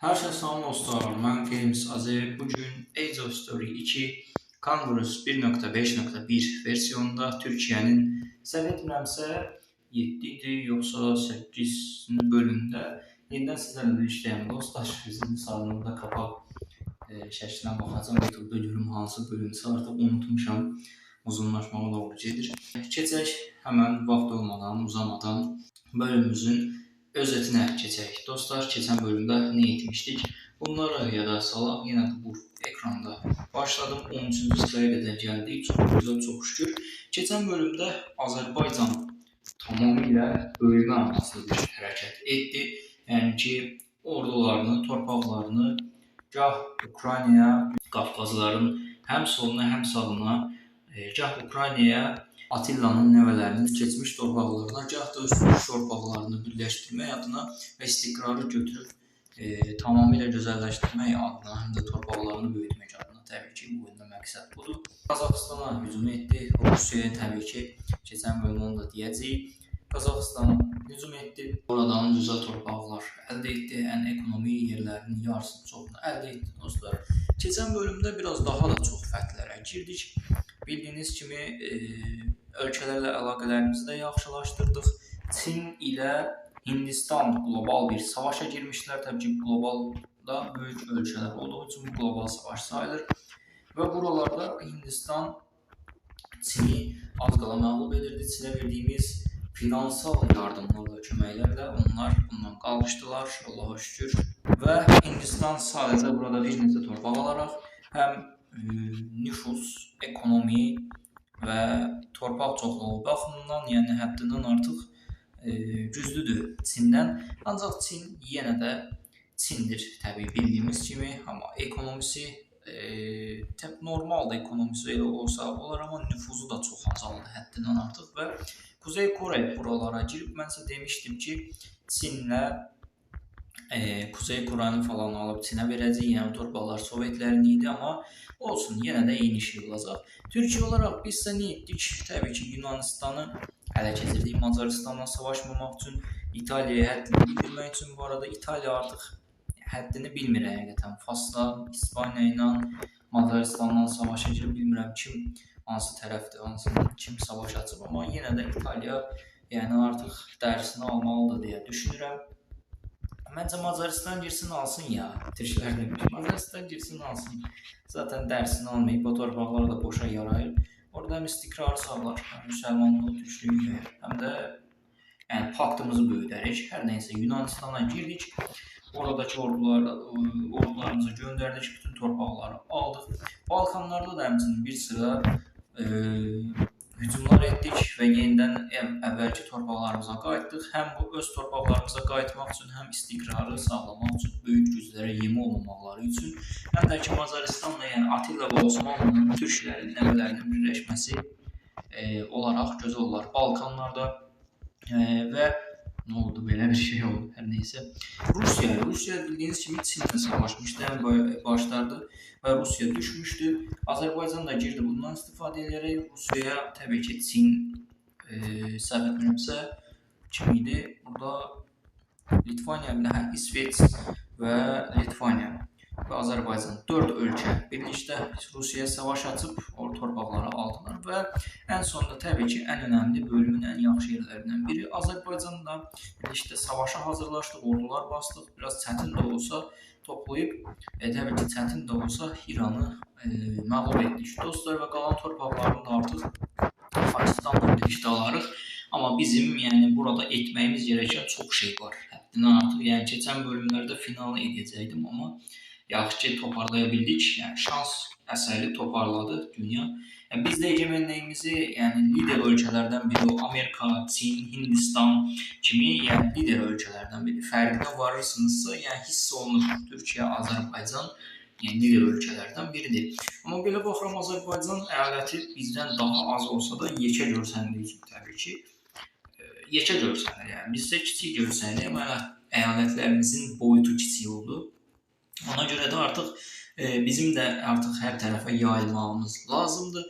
Hər şey salam dostlar, mən Games Azər. Bugün Age of Story 2 Congress 1.5.1 versiyonunda Türkiyənin səhv etmirəmsə 7 idi, yoxsa 8 bölümdə yenidən sizlərlə birlikdəyəm dostlar. Bizim salonda kapaq şəklinə baxacağım, YouTube-da görüm hansı bölümsə artıq unutmuşam. Uzunlaşmağa doğru gedir. Keçək həmən vaxt olmadan, uzamadan bölümümüzün özetinə keçək. Dostlar, keçən bölümdə nə etmişdik? Bunları yada salaq, yenə də bu ekranda başladım. 13-cü sıraya qədər gəldik. Çox gözəl, çox şükür. Keçən bölümdə Azərbaycan tamamilə bölmə amaçlı bir hərəkət etdi. Yəni ki, ordularını, torpaqlarını gah Ukraynaya, Qafqazların həm soluna, həm sağına, gah Ukraynaya Atilla'nın nəvələrinin keçmiş torpaqlarına, gah da öz torpaqlarını birləşdirmək adına və istiqrarı götürüb tamamilə gözəlləşdirmək adına, həm də torpaqlarını böyütmək adına təbii ki, bu oyunda məqsəd budur. Qazaxıstana hücum etdi. Rusiyaya təbii ki, keçən bölümdə onu da deyəcəyik. Qazaxıstana hücum etdi. Oradan gözəl torpaqlar əldə etdi. Ən ekonomi yerlərinin yarısını, çoxunu əldə etdi dostlar. Keçən bölümdə biraz daha da çox fərqlərə girdik. Bildiyiniz kimi ölkələrlə əlaqələrimizi də yaxşılaşdırdıq. Çin ilə Hindistan qlobal bir savaşa girmişlər. Təbii ki, qlobalda böyük ölkələr olduğu üçün bu qlobal savaş sayılır. Və buralarda Hindistan Çini az qala məğlub edirdi. Çinə verdiyimiz finansal yardımlarla, köməklərlə onlar bundan qalmışdılar, Allaha şükür. Və Hindistan sadəcə burada bir neçə torpaq alaraq həm nüfus, ekonomi və torpaq çoxluğu baxımından, yəni həddindən artıq güclüdür Çindən. Ancaq Çin yenə də Çindir təbii bildiyimiz kimi, amma ekonomisi normaldır, ekonomisi elə olsa olar, amma nüfuzu da çox azaldı həddindən artıq və Kuzey Kore buralara girib. Mən sizə demişdim ki, Çinlə Kuzey Kore'ni falan alıb Çinə verəcək, yəni torpaqlar Sovetlərin idi, amma olsun, yenə də eyni şey olacaq. Türkiyə olaraq biz nə etdik? Təbii ki, Yunanistanı ələ keçirdik, Macaristanla savaşmamaq üçün, İtaliyaya həddini bildirmək üçün. Bu arada İtaliya artıq həddini bilmir həqiqətən. Fasla, İspaniya ilə, Macaristanla savaşa girib, bilmirəm kim, hansı tərəfdir, kim savaş açıb, amma yenə də İtaliya yəni artıq dərsini almalıdır deyə düşünürəm. Məncə Macaristan girsin alsın ya, Türklər demiş. Macaristan girsin alsın. Zaten dərsini almayıb, o torpaqlar da boşa yarayır. Orada həm istiqrarı sağlar, həm müsəlmanlığı, türklüyü yayır, həm də yəni paktımızı böyüdərik. Hər neysə Yunanistan'a girdik. Oradakı ordularımızı göndərdik, bütün torpaqları aldıq. Balkanlarda da həmçinin bir sıra hücumlar etdik və yenidən əvvəlki torpaqlarımıza qayıtdıq. Həm bu öz torpaqlarımıza qayıtmaq üçün, həm istiqrarı sağlamaq üçün, böyük güclərə yem olmamaları üçün, həm də ki, Macaristanla, yəni Atilla və Osmanlının, türklərin, nəvələrinin birləşməsi olaraq gözəl olar Balkanlarda və nə oldu, belə bir şey oldu, hər neysə. Rusiya bildiyiniz kimi Çinlə savaşmışdı, ən başlarda və Rusiya düşmüşdü. Azərbaycan da girdi, bundan istifadə edərək Rusiyaya təbii ki, Çin səhv etmirəmsə kim idi? Burada Litvaniya, İsveç və Litvaniya və Azərbaycan 4 ölkə birlikdə Rusiyaya savaş açıb o torpaqları aldılar və ən sonunda təbii ki, ən önəmli bölümün ən yaxşı yerlərindən biri Azərbaycanla birlikdə savaşa hazırlaşdıq, ordular bastıq, biraz çətin də olsa toplayıb, təbii ki, çətin də olsa İranı məğlub etdik dostlar və qalan torpaqlarını da artıq Pakistanla birlikdə alarıq. Amma bizim yəni burada etməyimiz gerəkən çox şey var. Həddindən artıq, yəni keçən bölümlərdə finalı edəcəkdim, amma yaxşı ki, toparlaya bildik. Yəni şans əsəri toparladı dünya. Yəni, biz də egemenliyimizi, yəni lider ölkələrdən biri o Amerika, Çin, Hindistan kimi, yəni lider ölkələrdən biri. Fərqinə varırsınızsa, yəni hiss olunur Türkiyə, Azərbaycan, yəni lider ölkələrdən biridir. Amma belə baxıram, Azərbaycan əyaləti bizdən daha az olsa da yekə görsəndiyi üçün təbii ki, yekə görsənir. Yəni bizdə kiçik görsənir, amma əyalətlərimizin boyutu kiçik oldu. Ona görə də artıq bizim də artıq hər tərəfə yayılmamız lazımdır.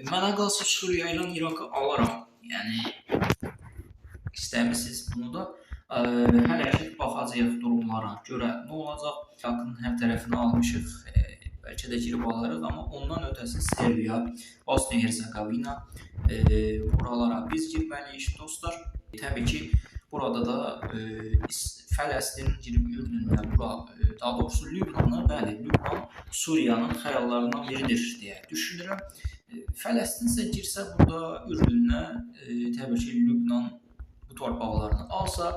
Mənə qalsa Suriya ilə İraqı alaram. Yəni istəmisiniz bunu da. Hələ ki baxacağıq durumlara görə nə olacaq. Yakın hər tərəfini almışıq. Bəlkə də girib alarıq, amma ondan ötəsi Serbiya, Bosniya Hersegovina buralara biz girməliyik dostlar. Təbii ki, burada da Fələstin girib Ürdünlə bura, daha doğrusu Lübnanı, bəli, Lübnan Suriyanın xəyallarından biridir deyə düşünürəm. Fələstin isə girsə burada Ürdünlə, təbii ki, Lübnan bu torpaqlarını alsa,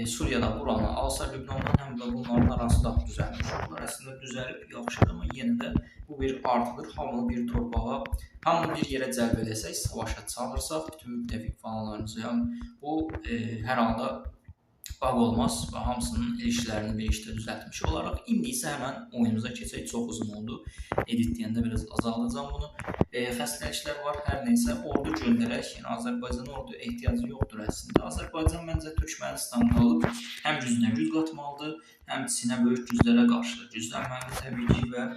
Suriyada buranı alsa, Lübnandan həm də bunların arası da düzəlmiş olur. Əslində düzəlib yaxşıdır, amma yenə də bu bir artıdır. Hamını bir torpağa, hamını bir yerə cəlb edəsək, savaşa çağırsaq, bütün müttəfiq falanlarımızı, yəni bu hər halda bağ olmaz və hamısının ilişkilərini bir işdə düzəltmiş olaraq. İndi isə həmən oyunumuza keçək. Çox uzun oldu. Editləyəndə biraz azaldacağım bunu. Xəstəliklər var, hər neysə ordu göndərək. Yəni Azərbaycana ordu ehtiyacı yoxdur əslində. Azərbaycan məncə Türkmənistan qalıb həm gücünə güc qatmalıdır, həm Çinə böyük güclərə qarşı güclənməlidir təbii ki və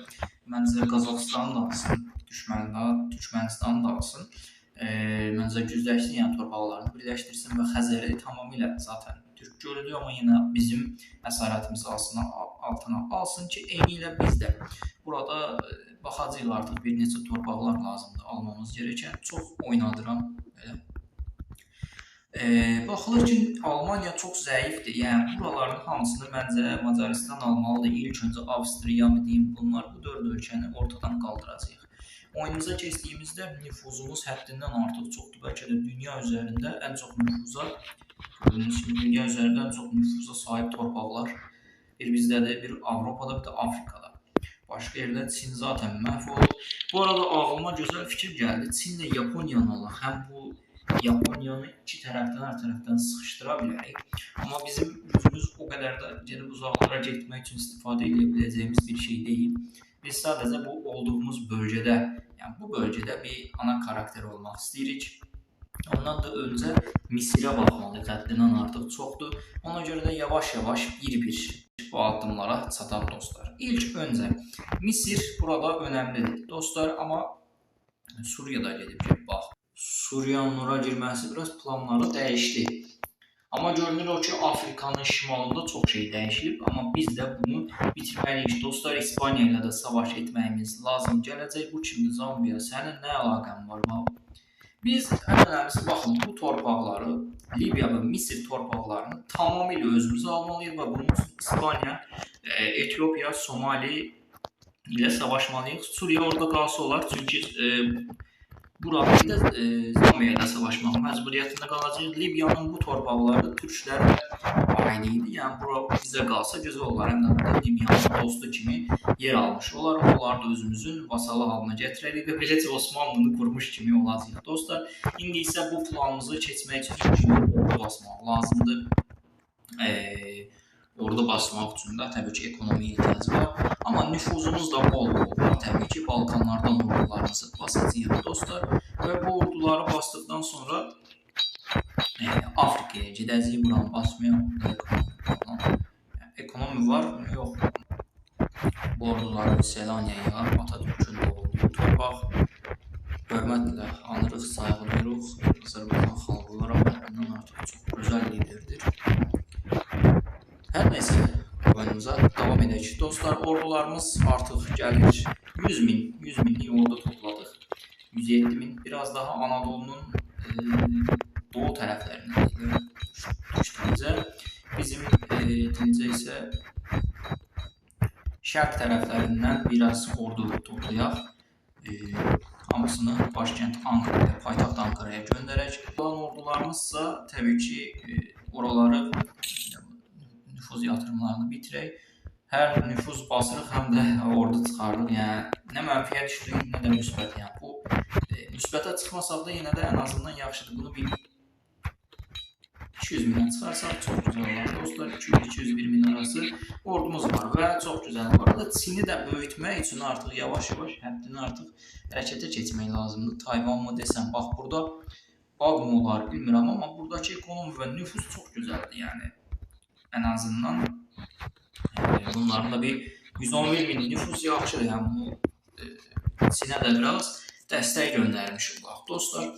məncə Qazaxıstanı da alsın, Türkmənistanı da alsın. Məncə gücləşsin, yəni torpaqlarını birləşdirsin və Xəzəri tamamilə zaten Türk görülüyor, amma yenə bizim əsarətimizi altına alsın ki, eyni ilə biz də burada baxacağıq, artıq bir neçə torpaqlar lazımdır almamız gerəkən. Çox oynadıram belə. Baxılır ki, Almaniya çox zəifdir. Yəni buraların hamısını məncə Macaristan almalıdır. İlk öncə Avstriya mı deyim, bunlar bu 4 ölkəni ortadan qaldıracaq. Oyunumuza keçdiyimizdə nüfuzumuz həddindən artıq çoxdur. Bəlkə də dünya üzərində ən çox nüfuza, gördüyünüz kimi dünya üzərində ən çox nüfuza sahib torpaqlar bir bizdədir, bir Avropada, bir də Afrikada. Başqa yerdə Çin zaten məhv olub. Bu arada ağlıma gözəl fikir gəldi. Çinlə Yaponiyanı alaq. Həm bu Yaponiyanı iki tərəfdən, hər tərəfdən sıxışdıra bilərik. Amma bizim gücümüz o qədər də gedib uzaqlara getmək üçün istifadə edə biləcəyimiz bir şey deyil. Biz sadəcə bu olduğumuz bölgədə, yəni bu bölgədə bir ana karakter olmaq istəyirik. Ondan da öncə Misirə baxmalıyıq, həddindən artıq çoxdur. Ona görə də yavaş-yavaş bir-bir bu addımlara çataq dostlar. İlk öncə Misir burada önəmlidir dostlar, amma Suriyada gedib bax. Suriyanın ora girməsi biraz planları dəyişdi. Amma görünür o ki, Afrikanın şimalında çox şey dəyişilib, amma biz də bunu bitirməliyik. Dostlar, İspaniya ilə də savaş etməyimiz lazım gələcək. Bu kimdir Zambiya? Sənin nə əlaqən var? Biz ən önəmlisi baxın, bu torpaqları, Libiya və Misir torpaqlarını tamamilə özümüzə almalıyıq və bunun üçün İspaniya, Etiopiya, Somali ilə savaşmalıyıq. Suriya orada qalsa olar, çünki burada bir də Zambiyada savaşmaq məcburiyyətində qalacaq. Libiyanın bu torpaqları türklərə aid idi. Yəni bura bizə qalsa gözəl olar. Həm də Libiyanın dostu kimi yer almış olar. Onlar da özümüzün vasalı halına gətirərik və beləcə Osmanlını qurmuş kimi olacaq. Dostlar, indi isə bu planımızı keçmək üçün ordu basmaq lazımdır. Orada basmaq üçün də təbii ki, ekonomiya ehtiyacı var. Amma nüfuzumuz da bol-bol var. Təbii ki, Balkanlardan ordularımızı basacağıq dostlar. Və bu orduları basdıqdan sonra Afrikaya gedəcəyik, buranı basmayaq. Ekonomi var mı? Yox. Bu orduları Selaniyaya, Atatürk'ün olduğu torpaq. Hörmətlə anırıq, sayğılırıq. Azərbaycan xalqı olaraq həddindən artıq çox gözəl liderdir. Hər neysə, oyunumuza davam edək. Dostlar, ordularımız artıq gəlir. 100 minlik ordu topladıq. 107 min. Biraz daha Anadolu'nun doğu tərəflərindən düşdüyümüzə. Bizim dincə isə şərq tərəflərindən biraz ordu toplayaq. Hamısını başkənt Ankara'ya, paytaxt Ankara'ya göndərək. Olan ordularımızsa təbii ki, oraları nüfuz yatırımlarını bitirək. Hər nüfuz basırıq, həm də ordu çıxardıq. Yəni nə mənfiyə düşdük, nə də müsbət. Yəni bu müsbətə çıxmasaq da yenə də ən azından yaxşıdır. Bunu bir 200 mindən çıxarsaq çox gözəl olar. Dostlar, 200-201 min arası ordumuz var və çox gözəl. Bu arada Çin'i də böyütmək üçün artıq yavaş-yavaş həddindən artıq hərəkətə keçmək lazımdır. Tayvan mı desəm, bax burada bağ mı olar bilmirəm, amma buradakı ekonomi və nüfus çox gözəldir. Yəni ən azından bunların da bir 111 min nüfus yaxşıdır. Yəni bu Çin'ə də biraz dəstək göndərmiş olaq. Dostlar,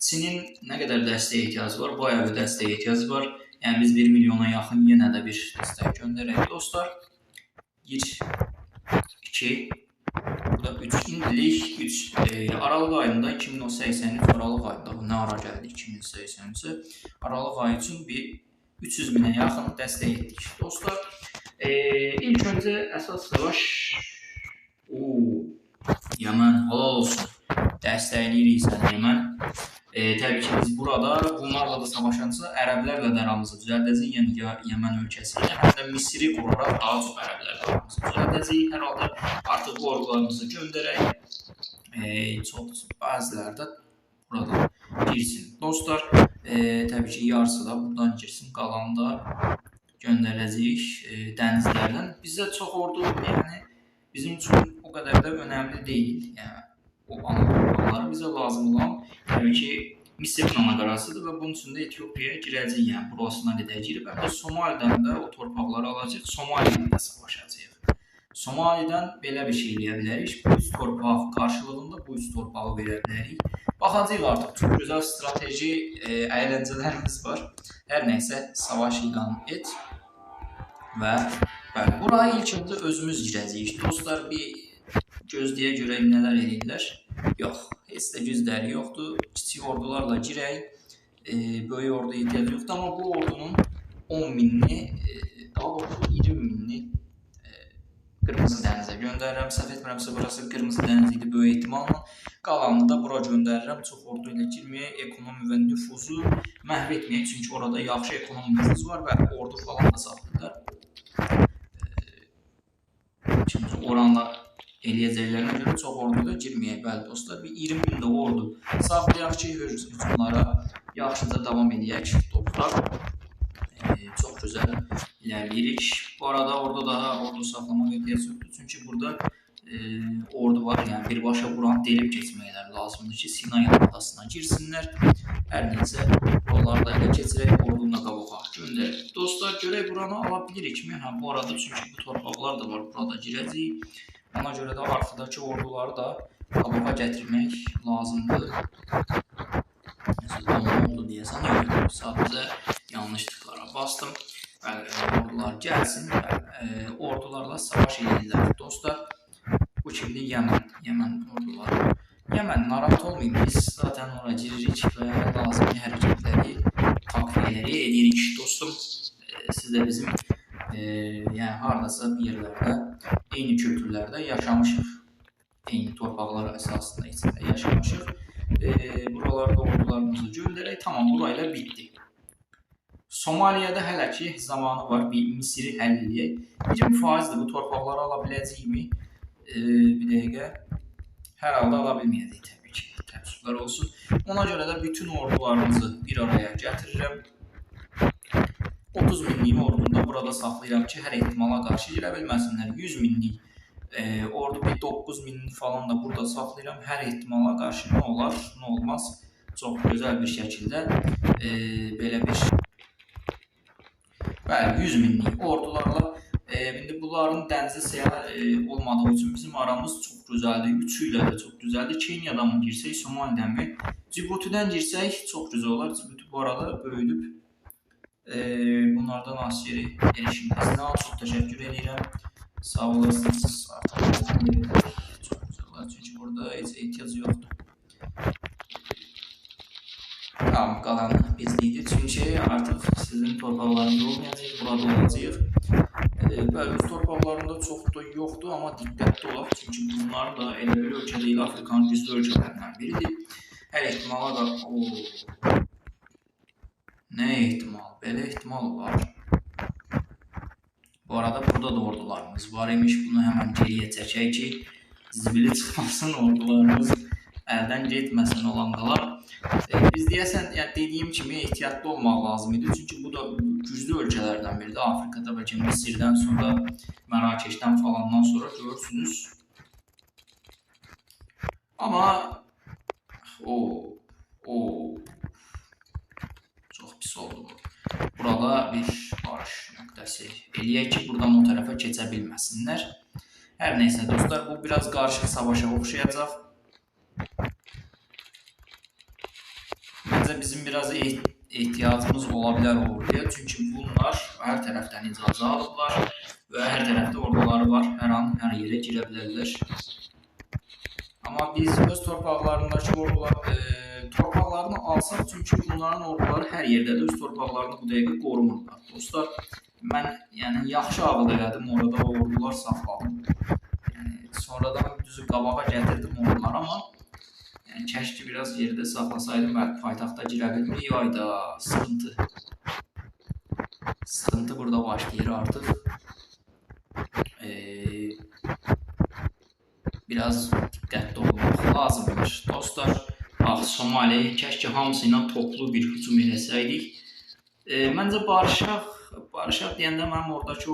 Çin'in nə qədər dəstəyə ehtiyacı var? Bayağı bir dəstəyə ehtiyacı var. Yəni biz 1 milyona yaxın yenə də bir dəstək göndərək dostlar. 1, 2, burada 3 indilik 3 Aralıq ayında 2083 Aralıq ayında nə ara gəldi 2083-ə Aralıq ayı üçün bir 300 minə yaxın dəstək etdik dostlar. İlk öncə əsas savaş Yemen halal olsun. Dəstəkləyirik səni Yemen. Təbii ki biz burada bunlarla da savaşansa ərəblərlə də aramızı düzəldəcəyik, yəni Yemen ölkəsi ilə, həm də Misiri quraraq daha çox ərəblərlə aramızı düzəldəcəyik. Hər halda artıq bu ordularımızı göndərək. Çox bəziləri də burada girsin. Dostlar, təbii ki yarısı da buradan girsin, qalanı da göndərəcəyik dənizlərdən. Bizdə çox ordu, yəni bizim üçün o qədər də önəmli deyil. Yəni o ana torpaqları bizə lazım olan təbii ki Misirin ana qarasıdır və bunun üçün də Etiopiyaya girəcəyik. Yəni burasına qədər girib, həm də Somalidən də o torpaqları alacaq, Somali ilə də savaşacaq. Somalidən belə bir şey eləyə bilərik. Bu üç torpaq qarşılığında bu üç torpağı verə bilərik. Baxacağıq artıq, çox gözəl strateji əyləncələrimiz var. Hər nəysə savaş ilan et və bəli, buraya ilk öncə özümüz girəcəyik. Dostlar, bir gözləyə görək nələr edirlər. Yox, heç də gücləri yoxdur. Kiçik ordularla girək. Böyük ordu ehtiyac yoxdur, amma bu ordunun 10 minini, daha doğrusu 20 minini Qırmızı dənizə göndərirəm. Səhv etmirəmsə burası Qırmızı dəniz idi böyük ehtimalla. Qalanını da bura göndərirəm. Çox ordu ilə girməyə, ekonomi və nüfuzu məhv etməyə. Çünki orada yaxşı ekonomi nüfuz var və ordu falan da saxlayırlar. Çünki oranla eləyəcəklərinə görə çox ordu da girməyə. Bəli dostlar, bir 20 min də ordu saxlayaq ki, hücumlara yaxşıca davam edək. Dostlar, çox gözəl ilerləyirik. Bu arada orada daha ordu saxlamaq ehtiyac yoxdur. Çünki burada ordu var. Yəni birbaşa buranı delib keçməkləri lazımdır ki, Sinay adasına girsinlər. Hər neysə, oraları da elə keçirək, ordunu da qabağa göndərək. Dostlar, görək buranı ala bilirikmi? Hə, bu arada çünki bu torpaqlar da var, burada girəcəyik. Ona görə də arxadakı orduları da qabağa gətirmək lazımdır. Məsələn, nə oldu deyəsən, yox, sadəcə yanlış tıklara bastım. Ordular gəlsin, ordularla savaş edirlər. Dostlar, bu kimdir? Yemen orduları. Yemen, narahat olmayın, biz zaten oraya giririk və lazımlı hərəkətləri, takviyeləri edirik. Dostum, siz də bizim yəni haradasa bir yerlərdə, eyni kültürlərdə yaşamışıq. Eyni torpaqlar əsasında içində yaşamışıq. Buralarda ordularımızı göndərək, tamam, burayla bitdi. Somaliyədə hələ ki zamanı var, bir Misiri həll edək. 20%'dir bu torpaqları ala biləcəyimi? Bir dəqiqə. Hər halda ala bilməyəcək təbii ki. Təəssüflər olsun. Ona görə də bütün ordularımızı bir araya gətirirəm. 30 minlik ordunu da burada saxlayıram ki, hər ehtimala qarşı girə bilməsinlər. 100 minlik ordu bir 9 minlik falan da burada saxlayıram. Hər ehtimala qarşı nə olar, nə olmaz. Çox gözəl bir şəkildə belə bir 100 minlik ordularla indi bunların dənizə səyah olmadığı üçün bizim aramız çox gözəldir. Üçü ilə də çox gözəldir. Kenyadan mı girsək, Somalidən mi? Cibutidən girsək çox gözəl olar. Cibuti bu arada böyüdüb. Bunlardan asiri erişimləsinə çox təşəkkür edirəm. Sağ olasınız. Artıq çox gözəl olar. Çünki burada heç ehtiyac yoxdur. Tamam, qalanı bizliydi. Çünki artıq sizin torpaqlarında olmayacaq, burada olacaq. Bəli, torpaqlarında çox da yoxdur, amma diqqətli olaq. Çünki bunlar da elə bir ölkə deyil, Afrikanın güclü ölkələrindən biridir. Hər ehtimala da... Nə ehtimal? Belə ehtimal var. Bu arada burada da ordularımız var imiş. Bunu həmən geriyə çəkək ki, zibili çıxmasın ordularımız. Əldən getməsin olan qalar. Biz deyəsən, yəni dediyim kimi ehtiyatlı olmaq lazım idi. Çünki bu da güclü ölkələrdən biridir. Afrikada bəlkə Misirdən sonra, Mərakeşdən falandan sonra görürsünüz. Amma çox pis oldu bu. Burada bir barış nöqtəsi eləyək ki, buradan o tərəfə keçə bilməsinlər. Hər neysə dostlar, bu biraz qarışıq savaşa oxşayacaq. Məncə bizim biraz ehtiyacımız ola bilər o orduya. Çünki bunlar hər tərəfdən icazə alıblar və hər tərəfdə orduları var. Hər an hər yerə girə bilərlər. Amma biz öz torpaqlarındakı torpaqlarını alsaq, çünki bunların orduları hər yerdədir, öz torpaqlarını bu dəqiqə qorumurlar. Dostlar, mən yəni yaxşı ağıl elədim, orada o ordular saxladım. Yəni sonradan düzü qabağa gətirdim orduları, amma yəni kəşki biraz yerdə saxlasaydım və paytaxta girə bilmirik. Ayda sıxıntı. Sıxıntı burada başlayır artıq. Biraz diqqətli olmaq lazımdır. Dostlar, bax, Somali kəşki hamısı ilə toplu bir hücum eləsəydik. Məncə barışaq deyəndə mənim oradakı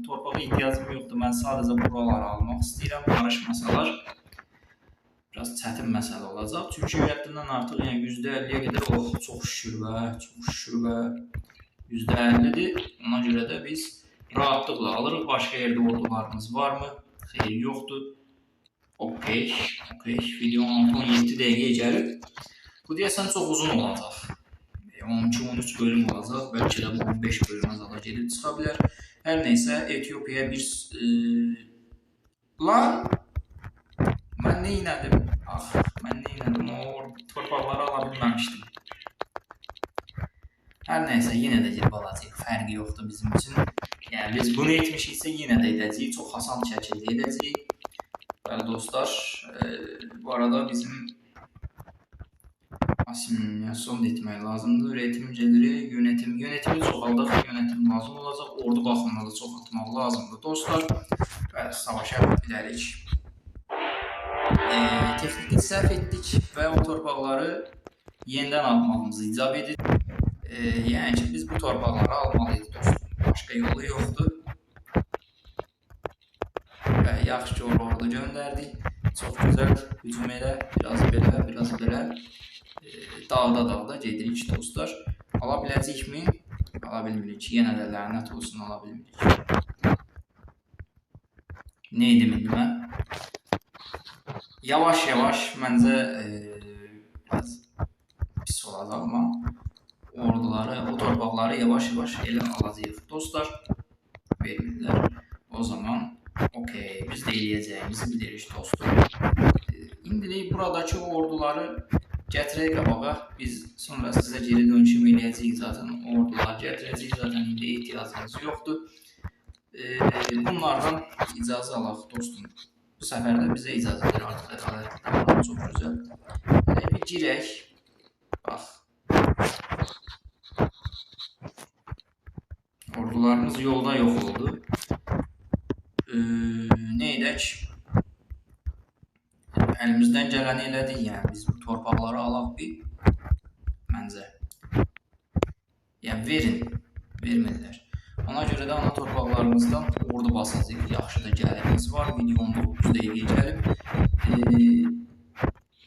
torpağa ehtiyacım yoxdur. Mən sadəcə buraları almaq istəyirəm. Barışmasalar biraz çətin məsələ olacaq. Çünki həddindən artıq yəni %50-yə qədər çox şükür və %50-dir. Ona görə də biz rahatlıqla alırıq. Başqa yerdə ordularımız varmı? Xeyr, yoxdur. Okey. Videonun 17 dəqiqəyə gəlib. Bu deyəsən çox uzun olacaq. 12-13 bölüm olacaq. Bəlkə də bu 15 bölümə zada gedib çıxa bilər. Hər neysə, Etiyopiyaya bir... Lan! Mən nə inədim? O torpaqları ala bilməmişdim. Hər neysə, yenə də girib alacaq. Fərqi yoxdur bizim üçün. Yəni, biz bunu etmişiksə, yenə də edəcəyik. Çox asan şəkildə edəcəyik. Bəli dostlar, bu arada bizim asimilyasyon etmək lazımdır. Üretimciləri, yönetimi çoxaldıq, yönetim lazım olacaq. Ordu baxımında da çox atmaq lazımdır. Dostlar, bəli, savaşa bilərik. Texniki səhv etdik və o torpaqları yenidən almağımızı icab edir. Yəni ki, biz bu torpaqları almalıyıq dostum. Başqa yolu yoxdur. Yaxşı ki, ordu göndərdik. Çox gözəl hücum elə, biraz belə dağda gedirik dostlar. Ala biləcəkmi? Ala bilmirik. Yenə də lənət olsun, ala bilmirik. Nə edim indi mən? Yavaş məncə biraz pis olacaq, amma o torpaqları yavaş elə alacaq. Dostlar, vermirlər. O zaman okey, biz də eləyəcəyimizi bilirik dostum. İndilik buradakı orduları gətirək qabağa. Biz sonra sizə geri dönüşüm eləyəcəyik zaten. Orduları gətirəcəyik zaten, indi ehtiyacımız yoxdur. Bunlardan icazə alaq dostum. Bu səfər də bizə icazə verir artıq ədalətli. Çox gözəl. Bir girək. Bax. Ordularımız yolda yox oldu. Nə edək? Əlimizdən gələni elədik, yəni biz bu torpaqları alaq bir, məncə. Yəni vermirlər. Ona görə də ana torpaqlarımızdan ordu basacaq. Yaxşı da gəlirimiz var. Videonun 9 dəqiqəyə gəlib.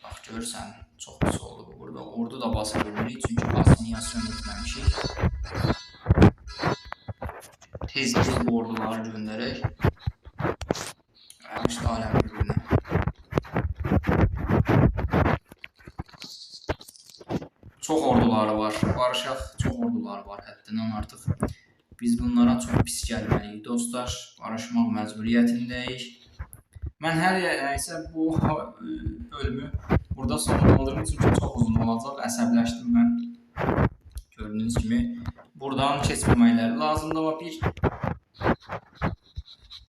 Bax, görürsən, çox pis oldu bu burada. Ordu da basa bilmirik, çünki asimilyasyon etməmişik. Tez bu orduları göndərək. İşte alem birbirine. Çox orduları var. Barışaq, çox orduları var həddindən artıq. Biz bunlara çox pis gəlməliyik dostlar. Barışmaq məcburiyyətindəyik. Mən hər nəysə bu bölümü burada sonlandırım, çünki çox uzun olacaq. Əsəbləşdim mən. Gördüyünüz kimi. Buradan keçməməkləri lazımdır, amma bir